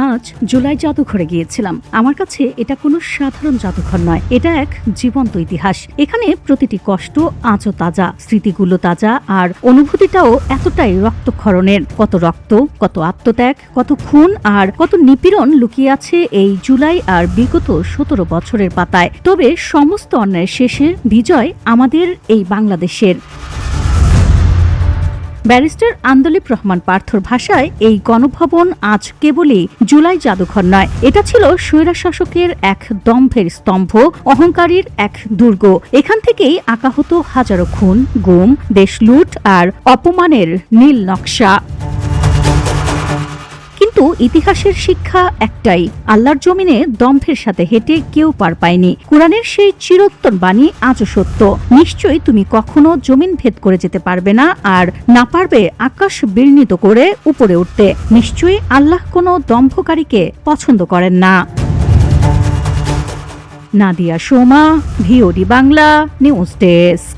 আজ জুলাই জাদুঘরে গিয়েছিলাম। আমার কাছে এটা কোনো সাধারণ জাদুঘর নয়, এটা এক জীবন্ত ইতিহাস। এখানে প্রতিটি কষ্ট আজও তাজা, স্মৃতিগুলো তাজা, আর অনুভূতিটাও এতটাই রক্তক্ষরণের। কত রক্ত, কত আত্মত্যাগ, কত খুন আর কত নিপীড়ন লুকিয়ে আছে এই জুলাই আর বিগত 17 বছরের পাতায়। তবে সমস্ত অন্যায়ের শেষে বিজয় আমাদের এই বাংলাদেশের। ব্যারিস্টার আন্দোলিব রহমান পার্থর ভাষায় এই গণভবন আজ কেবলই জুলাই জাদুঘর নয়, এটা ছিল স্বৈরশাসকের এক দম্ভের স্তম্ভ, অহংকারীর এক দুর্গ। এখান থেকেই আঁকা হতো হাজারো খুন, গুম, দেশ লুট আর অপমানের নীল নকশা। কিন্তু ইতিহাসের শিক্ষা একটাই, আল্লাহর জমিনে দম্ভের সাথে হেঁটে কেউ পার পায়নি। কুরআনের সেই চিরোত্তম বাণী আজও সত্য। নিশ্চয়ই তুমি কখনো জমিন ভেদ করে যেতে পারবে না, আর না পারবে আকাশ বির্ণিত করে উপরে উঠতে। নিশ্চয়ই আল্লাহ কোনো দম্ভকারীকে পছন্দ করেন না। Nadia Soma, VOD Bangla, news desk.